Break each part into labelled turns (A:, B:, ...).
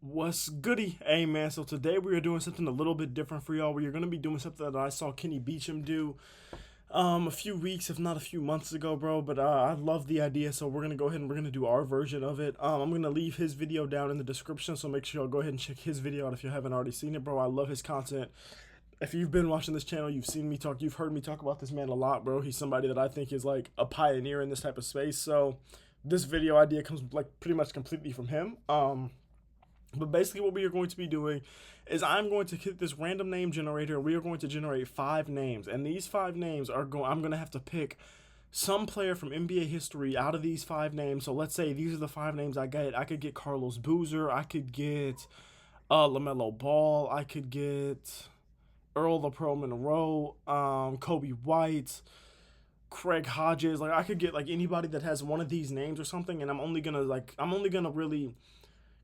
A: What's goody? Hey man, so today we are doing something a little bit different for y'all. We are going to be doing something that I saw Kenny Beecham do a few weeks, if not a few months ago, bro. But I love the idea, so we're going to go ahead and we're going to do our version of it. I'm going to leave his video down in the description, so make sure y'all go ahead and check his video out if you haven't already seen it, bro. I love his content. If you've been watching this channel, you've seen me talk, you've heard me talk about this man a lot, bro. He's somebody that I think is like a pioneer in this type of space. So this video idea comes like pretty much completely from him. But basically, what we are going to be doing is I'm going to hit this random name generator. We are going to generate 5 names, and these 5 names are going. I'm going to have to pick some player from NBA history out of these 5 names. So let's say these are the 5 names I get. I could get Carlos Boozer. I could get LaMelo Ball. I could get Earl the Pro Monroe, Kobe White, Craig Hodges. Like I could get like anybody that has one of these names or something, and I'm only gonna really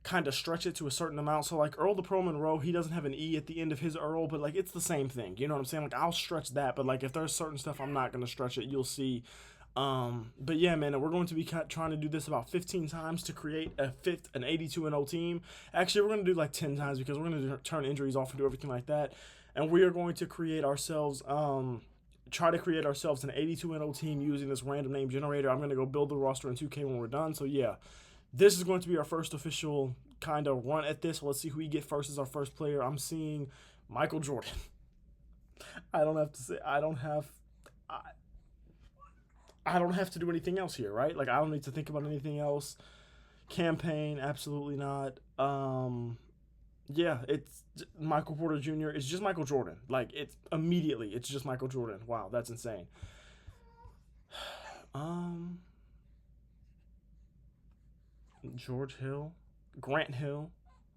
A: kind of stretch it to a certain amount. So like Earl the Pro Monroe, he doesn't have an E at the end of his Earl, but like it's the same thing. You know what I'm saying? Like I'll stretch that, but like if there's certain stuff I'm not gonna stretch it, you'll see. But yeah, man, we're going to be trying to do this about 15 times to create an 82-0 team. Actually, we're going to do like 10 times because we're going to turn injuries off and do everything like that. And we are going to create ourselves, try to create ourselves an 82-0 team using this random name generator. I'm going to go build the roster in 2K when we're done. So yeah, this is going to be our first official kind of run at this. Let's see who we get first as our first player. I'm seeing Michael Jordan. I don't have to say. I don't have to do anything else here, right? Like I don't need to think about anything else. Campaign, absolutely not. Yeah, it's Michael Porter Jr. It's just Michael Jordan. Like it's just Michael Jordan. Wow, that's insane. Um, George Hill, Grant Hill,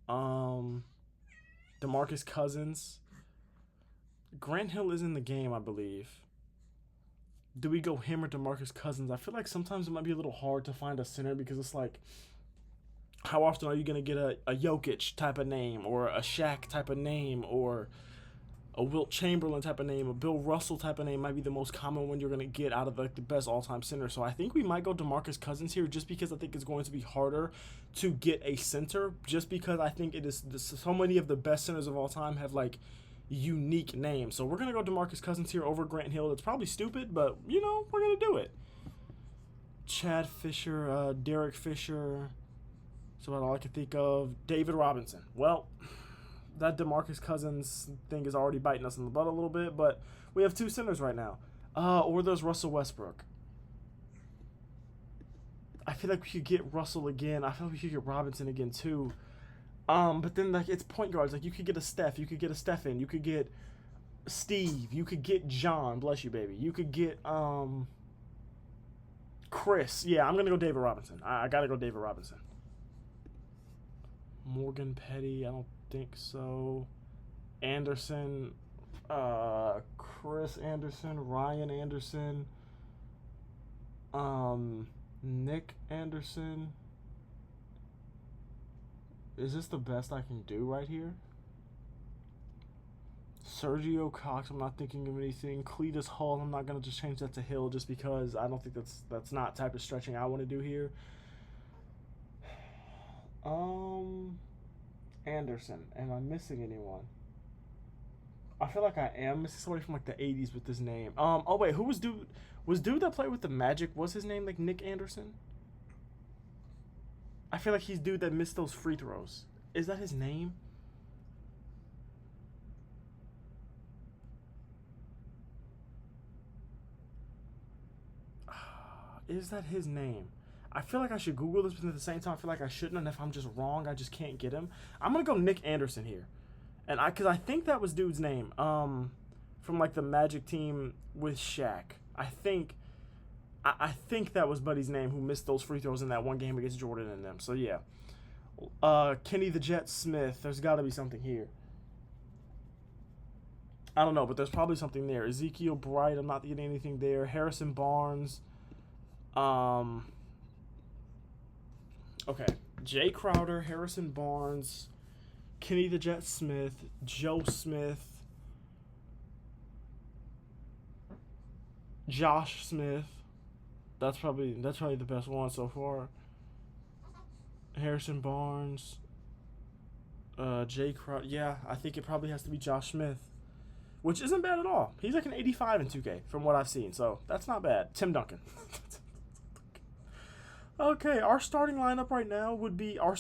A: um, DeMarcus Cousins. Grant Hill is in the game, I believe. Do we go him or DeMarcus Cousins? I feel like sometimes it might be a little hard to find a center because it's like, how often are you going to get a Jokic type of name or a Shaq type of name or a Wilt Chamberlain type of name, a Bill Russell type of name might be the most common one you're going to get out of like the best all-time center. So I think we might go DeMarcus Cousins here just because I think it's going to be harder to get a center just because I think it is so many of the best centers of all time have like unique names. So we're going to go DeMarcus Cousins here over Grant Hill. It's probably stupid, but you know, we're going to do it. Chad Fisher, Derek Fisher. That's about all I can think of. David Robinson. Well, that DeMarcus Cousins thing is already biting us in the butt a little bit, but we have 2 centers right now. Or there's Russell Westbrook. I feel like we could get Russell again. I feel like we could get Robinson again too. But then like it's point guards. Like you could get a Steph, you could get a Stephen, you could get Steve, you could get John, bless you baby. You could get Chris. Yeah, I'm gonna go David Robinson. I gotta go David Robinson. Morgan Petty, I don't think so. Anderson, Chris Anderson, Ryan Anderson, Nick Anderson. Is this the best I can do right here? Sergio Cox, I'm not thinking of anything. Cletus Hall, I'm not gonna just change that to Hill just because I don't think that's not type of stretching I want to do here. Anderson. Am I missing anyone? I feel like I am missing somebody from like the 80s with this name. Oh wait, who was dude? Was dude that played with the Magic? Was his name like Nick Anderson? I feel like he's dude that missed those free throws. Is that his name? Is that his name? I feel like I should Google this, but at the same time, I feel like I shouldn't. And if I'm just wrong, I just can't get him. I'm gonna go Nick Anderson here, and because I think that was dude's name. From like the Magic team with Shaq. I think that was Buddy's name who missed those free throws in that one game against Jordan and them. So yeah. Kenny the Jet Smith. There's got to be something here. I don't know, but there's probably something there. Ezekiel Bright. I'm not getting anything there. Harrison Barnes. Um. Okay. Jay Crowder, Harrison Barnes, Kenny the Jet Smith, Joe Smith, Josh Smith. That's probably the best one so far. Harrison Barnes. Jay Crowder. Yeah, I think it probably has to be Josh Smith, which isn't bad at all. He's like an 85 in 2K from what I've seen, so that's not bad. Tim Duncan. Okay, our starting lineup right now would be our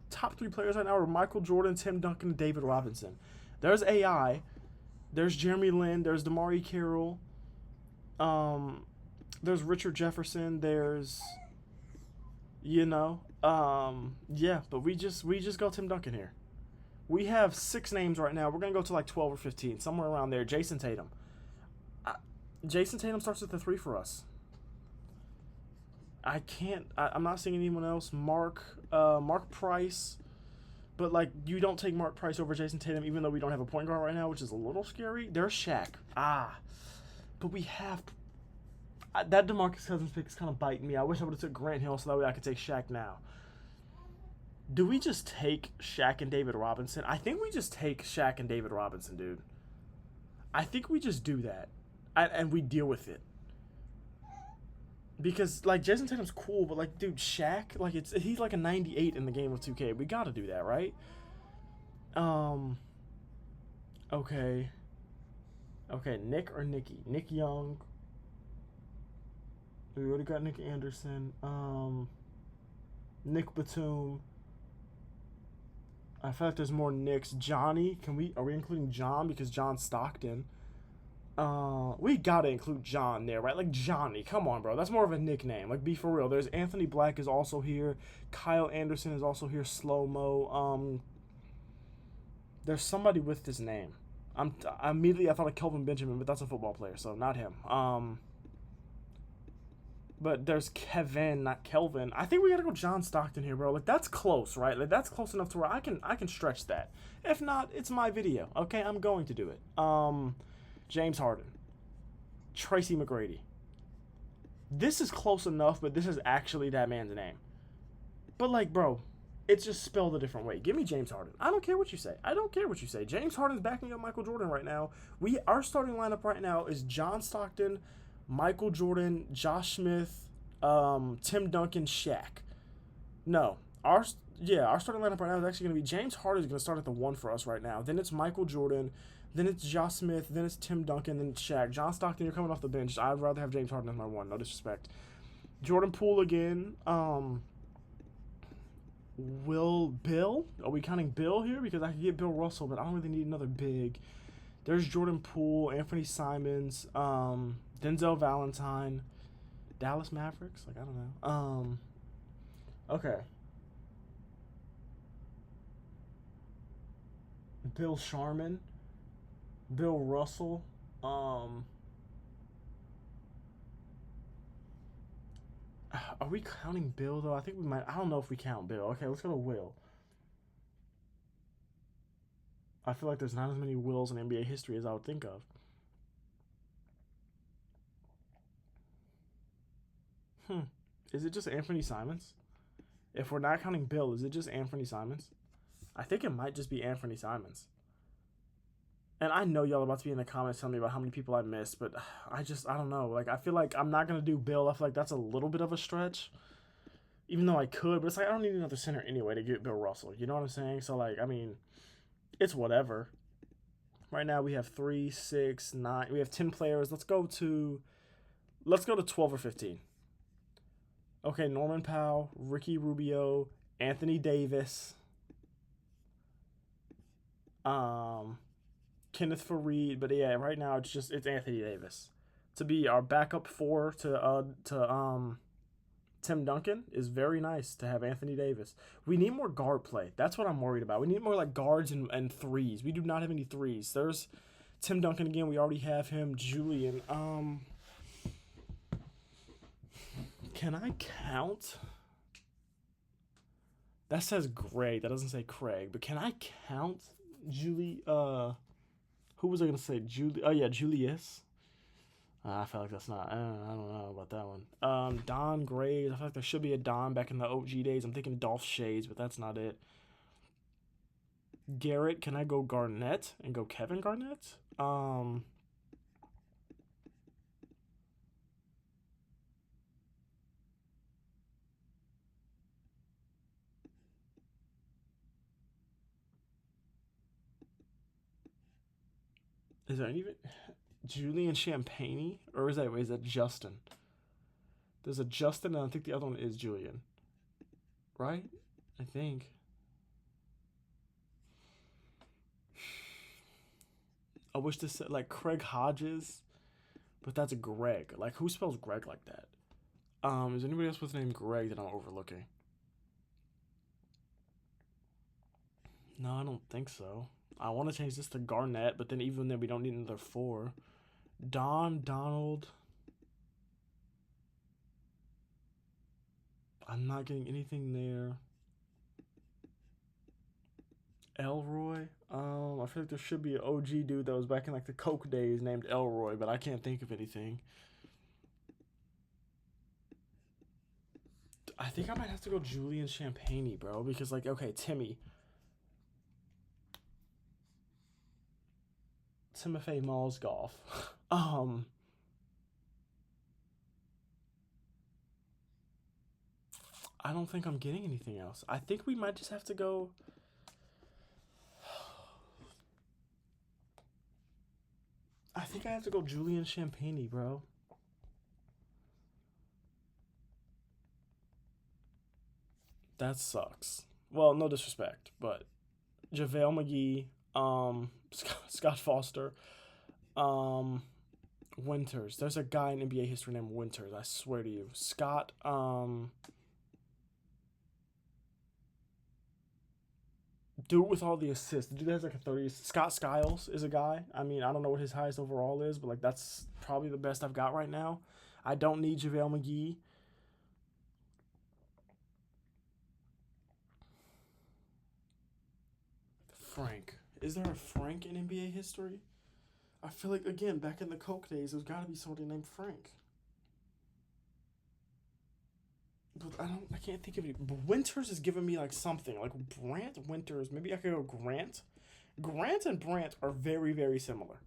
A: top three players right now are Michael Jordan, Tim Duncan, and David Robinson. There's AI. There's Jeremy Lin. There's Damari Carroll. Um, there's Richard Jefferson. There's yeah, but we just go Tim Duncan here. We have six names right now. We're gonna go to like 12 or 15, somewhere around there. Jason Tatum. I, Jason Tatum starts at the three for us. I can't. I'm not seeing anyone else. Mark Price, but like you don't take Mark Price over Jason Tatum, even though we don't have a point guard right now, which is a little scary. There's Shaq. But we have that DeMarcus Cousins pick is kind of biting me. I wish I would have took Grant Hill so that way I could take Shaq now. Do we just take Shaq and David Robinson? I think we just take Shaq and David Robinson, dude. I think we just do that, and we deal with it. Because like Jason Tatum's cool, but like dude, Shaq, like he's like a 98 in the game of 2K. We got to do that, right? Um. Okay. Okay, Nick or Nikki? Nick Young. We already got Nick Anderson. Nick Batum. I feel like there's more Nicks. Johnny, are we including John because John Stockton? We gotta include John there, right? Like Johnny, come on, bro. That's more of a nickname. Like, be for real. There's Anthony Black is also here. Kyle Anderson is also here. Slow mo. There's somebody with this name. I thought of Kelvin Benjamin, but that's a football player, so not him. But there's Kevin, not Kelvin. I think we gotta go John Stockton here, bro. Like that's close, right? Like that's close enough to where I can stretch that. If not, it's my video. Okay, I'm going to do it. James Harden, Tracy McGrady. This is close enough, but this is actually that man's name. But like, bro, it's just spelled a different way. Give me James Harden. I don't care what you say. I don't care what you say. James Harden's backing up Michael Jordan right now. Our starting lineup right now is John Stockton, Michael Jordan, Josh Smith, Tim Duncan, Shaq. No, our starting lineup right now is actually going to be James Harden is going to start at the one for us right now. Then it's Michael Jordan, then it's Josh Smith, then it's Tim Duncan, then it's Shaq. John Stockton, you're coming off the bench. I'd rather have James Harden as my one. No disrespect. Jordan Poole again. Bill? Are we counting Bill here? Because I could get Bill Russell, but I don't really need another big. There's Jordan Poole, Anthony Simons, Denzel Valentine, Dallas Mavericks. Like, I don't know. Okay. Bill Sharman, Bill Russell, are we counting Bill though? I think we might. I don't know if we count Bill. Okay, let's go to Will. I feel like there's not as many Wills in NBA history as I would think of. Is it just Anthony Simons? If we're not counting Bill, is it just Anthony Simons? I think it might just be Anthony Simons. And I know y'all are about to be in the comments telling me about how many people I missed, but I don't know. Like, I feel like I'm not going to do Bill. I feel like that's a little bit of a stretch. Even though I could, but it's like I don't need another center anyway to get Bill Russell. You know what I'm saying? So, like, I mean, it's whatever. Right now we have 3, 6, 9. We have 10 players. Let's go to 12 or 15. Okay, Norman Powell, Ricky Rubio, Anthony Davis, Kenneth Faried, but yeah, right now it's Anthony Davis to be our backup 4 to Tim Duncan is very nice to have Anthony Davis. We need more guard play. That's what I'm worried about. We need more like guards and threes. We do not have any threes. There's Tim Duncan again. We already have him. Julian. Can I count? That says Greg. That doesn't say Craig. But can I count Julie? Who was I gonna say? Julie? Oh yeah, Julius. I feel like that's not. I don't know about that one. Don Graves. I feel like there should be a Don back in the OG days. I'm thinking Dolph Shades, but that's not it. Garrett. Can I go Garnett and go Kevin Garnett? Is there even Julian Champagny? Or is that Justin? There's a Justin, and I think the other one is Julian. Right? I think. I wish this said like Craig Hodges, but that's Greg. Like, who spells Greg like that? Is anybody else with the name Greg that I'm overlooking? No, I don't think so. I want to change this to Garnett, but then even then we don't need another four. Donald. I'm not getting anything there. Elroy. I feel like there should be an OG dude that was back in like the Coke days named Elroy, but I can't think of anything. I think I might have to go Julian Champagny, bro, because like okay, Timofey Mozgov. um, I don't think I'm getting anything else. I think we might just have to go. I think I have to go Julian Champagny, bro. That sucks. Well, no disrespect, but JaVale McGee, Scott Foster, um, Winters. There's a guy in NBA history named Winters. I swear to you, Scott. Dude with all the assists. The dude that has like a 30. Scott Skiles is a guy. I mean, I don't know what his highest overall is, but like that's probably the best I've got right now. I don't need JaVale McGee. Frank. Is there a Frank in NBA history? I feel like again back in the Coke days, there's got to be somebody named Frank. But I can't think of it. But Winters is giving me like something like Brant Winters. Maybe I could go Grant. Grant and Brant are very very similar.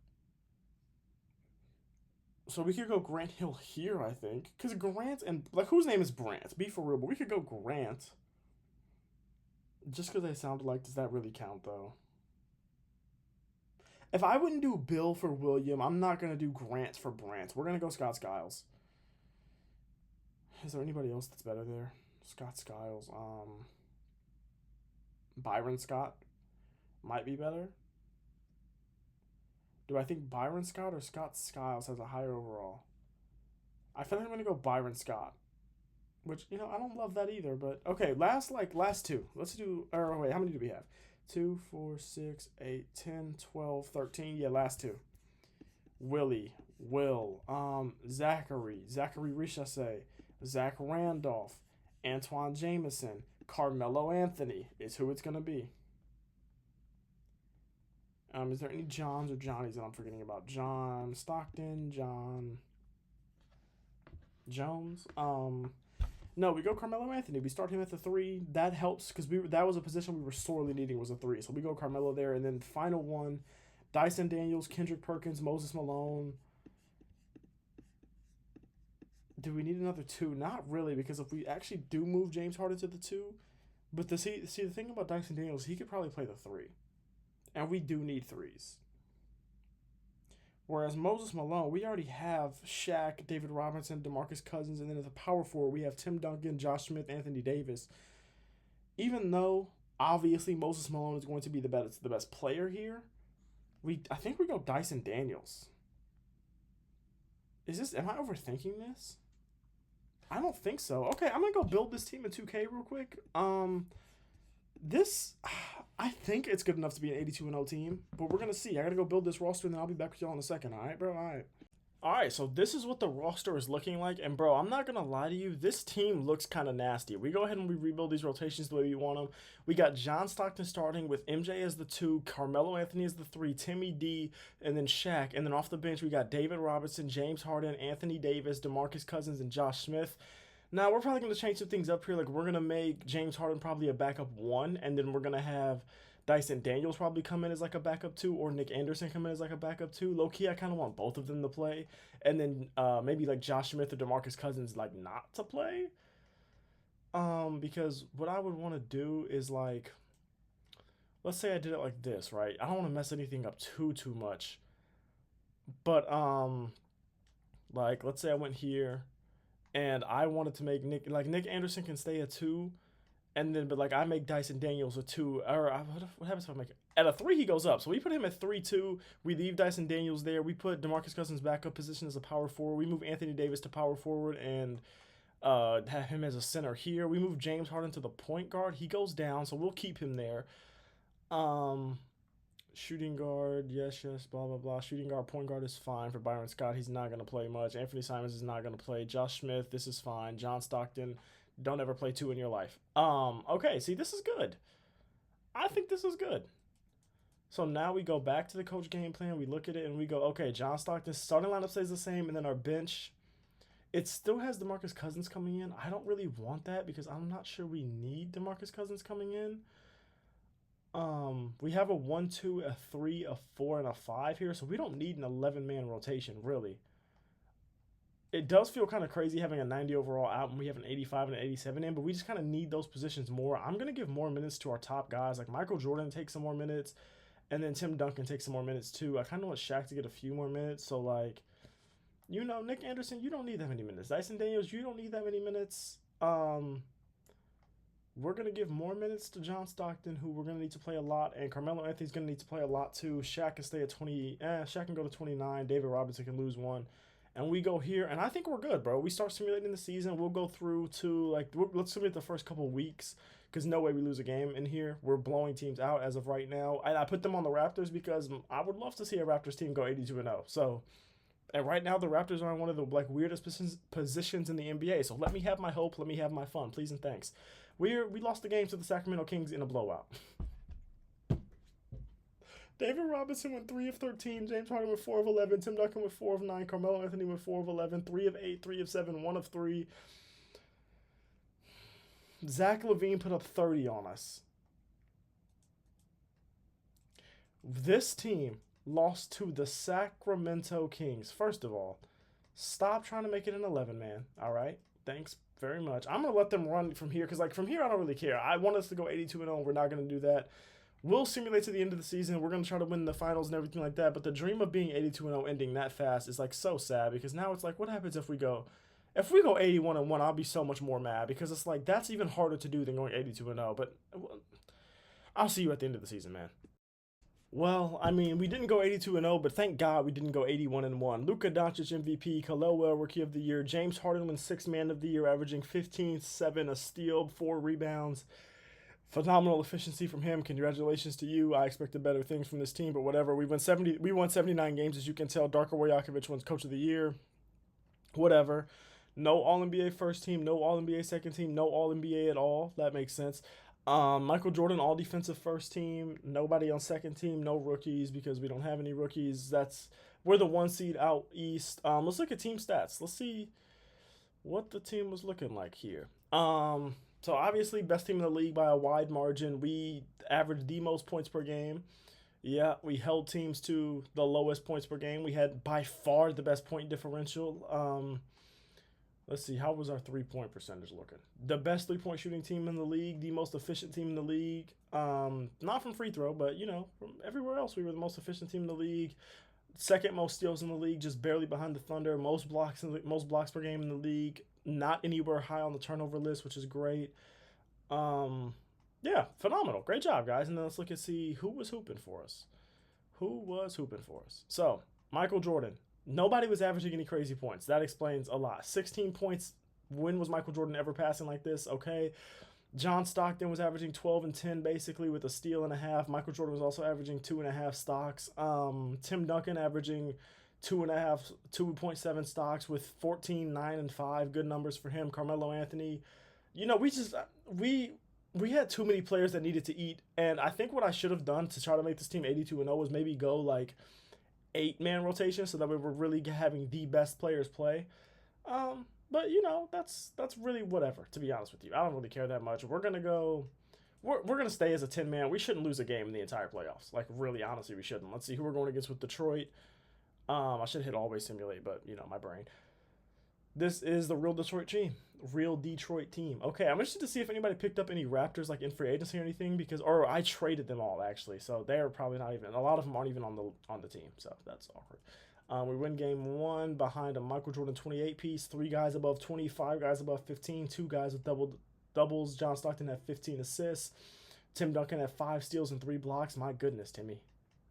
A: So we could go Grant Hill here, I think, because Grant and like whose name is Brant? Be for real, but we could go Grant. Just because they sound alike, does that really count though? If I wouldn't do Bill for William, I'm not gonna do Grant for Brant. We're gonna go Scott Skiles. Is there anybody else that's better there? Scott Skiles. Byron Scott might be better. Do I think Byron Scott or Scott Skiles has a higher overall? I feel like I'm gonna go Byron Scott, which I don't love that either. But okay, last two. Let's do. Or wait, how many do we have? 2, 4, 6, 8, 10, 12, 13. Yeah, last two. Willie, Will, Zachary Richase, Zach Randolph, Antoine Jameson, Carmelo Anthony is who it's gonna be. Is there any Johns or Johnnies that I'm forgetting about? John Stockton, John Jones. No, we go Carmelo Anthony. We start him at the three. That helps because that was a position we were sorely needing was a three. So we go Carmelo there, and then final one, Dyson Daniels, Kendrick Perkins, Moses Malone. Do we need another two? Not really, because if we actually do move James Harden to the two, but the thing about Dyson Daniels, he could probably play the three, and we do need threes. Whereas Moses Malone, we already have Shaq, David Robinson, DeMarcus Cousins, and then at the power forward we have Tim Duncan, Josh Smith, Anthony Davis. Even though obviously Moses Malone is going to be the best player here, I think we go Dyson Daniels. Am I overthinking this? I don't think so. Okay, I'm gonna go build this team in 2K real quick. This I think it's good enough to be an 82-0 team, but we're gonna see. I gotta go build this roster, and then I'll be back with y'all in a second. All right, bro. All right. All right, so this is what the roster is looking like, and bro, I'm not gonna lie to you, this team looks kind of nasty. We go ahead and we rebuild these rotations the way we want them. We got John Stockton starting with MJ as the two, Carmelo Anthony as the three, Timmy D, and then Shaq, and then off the bench we got David Robinson, James Harden, Anthony Davis, DeMarcus Cousins, and Josh Smith. Now we're probably gonna change some things up here. Like we're gonna make James Harden probably a backup one, and then we're gonna have Dyson Daniels probably come in as like a backup two, or Nick Anderson come in as like a backup two. Low key, I kind of want both of them to play, and then maybe like Josh Smith or DeMarcus Cousins like not to play. Because what I would want to do is like, let's say I did it like this, right? I don't want to mess anything up too much. But like let's say I went here and I wanted to make Nick Anderson can stay at 2, and then but like I make Dyson Daniels a 2, or what happens if I make it at a 3? He goes up, so we put him at 3-2. We leave Dyson Daniels there. We put DeMarcus Cousins backup position as a power forward. We move Anthony Davis to power forward and have him as a center here. We move James Harden to the point guard. He goes down, so we'll keep him there. Um, Shooting guard, yes, blah blah blah. Shooting guard, point guard is fine for Byron Scott. He's not gonna play much. Anthony Simons is not gonna play. Josh Smith, this is fine. John Stockton, don't ever play 2 in your life. Okay, see, this is good. I think this is good. So now we go back to the coach game plan. We look at it and we go, okay, John Stockton's starting lineup stays the same, and then our bench, it still has DeMarcus Cousins coming in. I don't really want that because I'm not sure we need DeMarcus Cousins coming in. We have a 1-2, a 3, a 4, and a 5 here, so we don't need an 11-man rotation, really. It does feel kind of crazy having a 90 overall out when we have an 85 and an 87 in, but we just kind of need those positions more. I'm going to give more minutes to our top guys. Like Michael Jordan takes some more minutes, and then Tim Duncan takes some more minutes too. I kind of want Shaq to get a few more minutes, so like, Nick Anderson, you don't need that many minutes. Dyson Daniels, you don't need that many minutes. We're going to give more minutes to John Stockton, who we're going to need to play a lot, and Carmelo Anthony's going to need to play a lot too. Shaq can stay at 20. Shaq can go to 29. David Robinson can lose 1. And we go here, and I think we're good, bro. We start simulating the season. We'll go through to, like, let's simulate the first couple weeks, because no way we lose a game in here. We're blowing teams out as of right now. And I put them on the Raptors because I would love to see a Raptors team go 82-0. So, and right now the Raptors are in one of the, like, weirdest positions in the NBA. So let me have my hope. Let me have my fun. Please and thanks. We lost the game to the Sacramento Kings in a blowout. David Robinson went 3 of 13. James Harden went 4 of 11. Tim Duncan went 4 of 9. Carmelo Anthony went 4 of 11. 3 of 8. 3 of 7. 1 of 3. Zach LaVine put up 30 on us. This team lost to the Sacramento Kings. First of all, stop trying to make it an 11-man. All right? Thanks very much. I'm going to let them run from here because, like, from here, I don't really care. I want us to go 82-0. We're not going to do that. We'll simulate to the end of the season. We're going to try to win the finals and everything like that. But the dream of being 82-0 ending that fast is, like, so sad because now it's like, what happens if we go 81-1, I'll be so much more mad because it's like that's even harder to do than going 82-0. But I'll see you at the end of the season, man. Well, I mean, we didn't go 82-0, but thank God we didn't go 81-1. Luka Doncic MVP, Khalil Rookie of the Year, James Harden wins 6th Man of the Year, averaging 15, 7, a steal, 4 rebounds. Phenomenal efficiency from him. Congratulations to you. I expected better things from this team, but whatever. We won 79 games, as you can tell. Darko Rajakovic wins Coach of the Year. Whatever. No All-NBA first team, no All-NBA second team, no All-NBA at all. That makes sense. Michael Jordan, all defensive first team. Nobody on second team. No rookies because we don't have any rookies. We're the 1 seed out east. Let's look at team stats. Let's see what the team was looking like here. So obviously best team in the league by a wide margin. We averaged the most points per game. Yeah, we held teams to the lowest points per game. We had by far the best point differential. Let's see, how was our 3-point percentage looking? The best 3-point shooting team in the league, the most efficient team in the league. Not from free throw, but, from everywhere else, we were the most efficient team in the league. Second most steals in the league, just barely behind the Thunder. Most blocks per game in the league. Not anywhere high on the turnover list, which is great. Yeah, phenomenal. Great job, guys. And then let's look and see who was hooping for us. So, Michael Jordan. Nobody was averaging any crazy points. That explains a lot. 16 points. When was Michael Jordan ever passing like this? Okay. John Stockton was averaging 12 and 10 basically with a steal and a half. Michael Jordan was also averaging 2.5 stocks. Tim Duncan averaging 2.7 stocks with 14, 9, and 5. Good numbers for him. Carmelo Anthony. We had too many players that needed to eat. And I think what I should have done to try to make this team 82-0 was maybe go like 8-man rotation so that we were really having the best players play. But that's really whatever, to be honest with you. I don't really care that much. We're gonna stay as a 10-man. We shouldn't lose a game in the entire playoffs. Like, really, honestly, we shouldn't. Let's see who we're going against with Detroit. I should hit always simulate, but my brain. This is the real Detroit team. Okay, I'm interested to see if anybody picked up any Raptors like in free agency or anything or I traded them all actually. So they're probably not even. A lot of them aren't even on the team. So that's awkward. We win game 1 behind a Michael Jordan 28 piece. 3 guys above 20, 5 guys above 15, 2 guys with doubles. John Stockton had 15 assists. Tim Duncan had 5 steals and 3 blocks. My goodness, Timmy.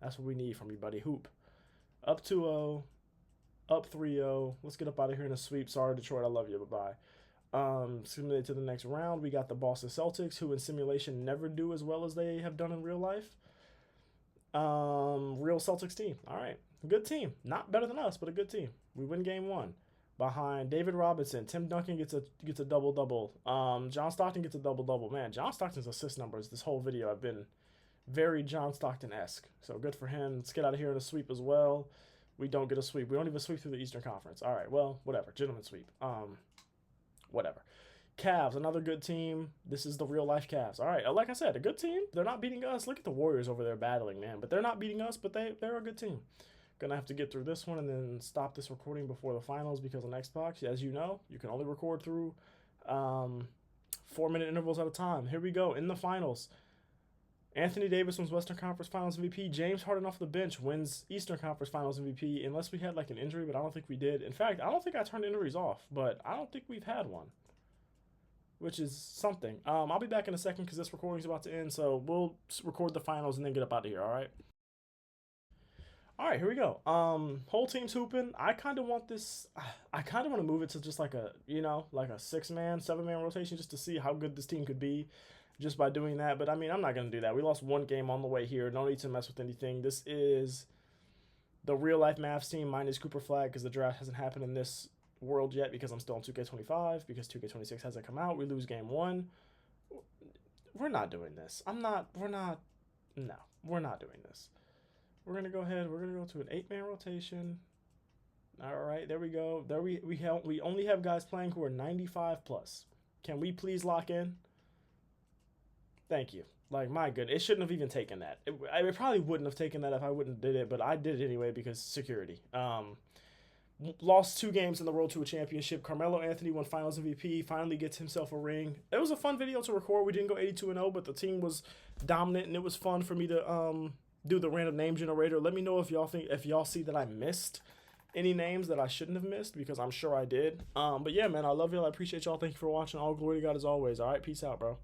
A: That's what we need from you, buddy. Hoop. Up 2-0. Up 3-0. Let's get up out of here in a sweep. Sorry, Detroit. I love you. Bye-bye. Simulate to the next round. We got the Boston Celtics, who in simulation never do as well as they have done in real life. Real Celtics team. All right. Good team. Not better than us, but a good team. We win game 1 behind David Robinson. Tim Duncan gets a double-double. John Stockton gets a double-double. Man, John Stockton's assist numbers this whole video have been very John Stockton-esque. So good for him. Let's get out of here in a sweep as well. We don't get a sweep. We don't even sweep through the Eastern Conference. All right, well, whatever. Gentlemen sweep. Whatever. Cavs, another good team. This is the real-life Cavs. All right, like I said, a good team. They're not beating us. Look at the Warriors over there battling, man. But they're not beating us, but they're a good team. Gonna have to get through this one and then stop this recording before the finals because of Xbox. As you know, you can only record through 4-minute intervals at a time. Here we go. In the finals, Anthony Davis wins Western Conference Finals MVP. James Harden off the bench wins Eastern Conference Finals MVP, unless we had like an injury, but I don't think we did. In fact, I don't think I turned injuries off, but I don't think we've had one, which is something. I'll be back in a second because this recording is about to end, so we'll record the finals and then get up out of here, all right? All right, here we go. Whole team's hooping. I kind of want this. I kind of want to move it to just like a, like a 6-man, 7-man rotation just to see how good this team could be just by doing that. But I mean, I'm not going to do that. We lost 1 game on the way here. No need to mess with anything. This is the real life Mavs team minus Cooper Flag because the draft hasn't happened in this world yet because I'm still on 2K25 because 2K26 hasn't come out. We lose game 1. We're not doing this. No, we're not doing this. We're going to go ahead. We're going to go to an 8-man rotation. All right, there we go. There we only have guys playing who are 95 plus. Can we please lock in? Thank you. Like, my goodness. It shouldn't have even taken that. It probably wouldn't have taken that if I wouldn't have did it, but I did it anyway because security. Lost 2 games in the road to a championship. Carmelo Anthony won Finals MVP. Finally gets himself a ring. It was a fun video to record. We didn't go 82-0, but the team was dominant, and it was fun for me to do the random name generator. Let me know if y'all see that I missed any names that I shouldn't have missed because I'm sure I did. But yeah, man, I love y'all. I appreciate y'all. Thank you for watching. All glory to God as always. All right, peace out, bro.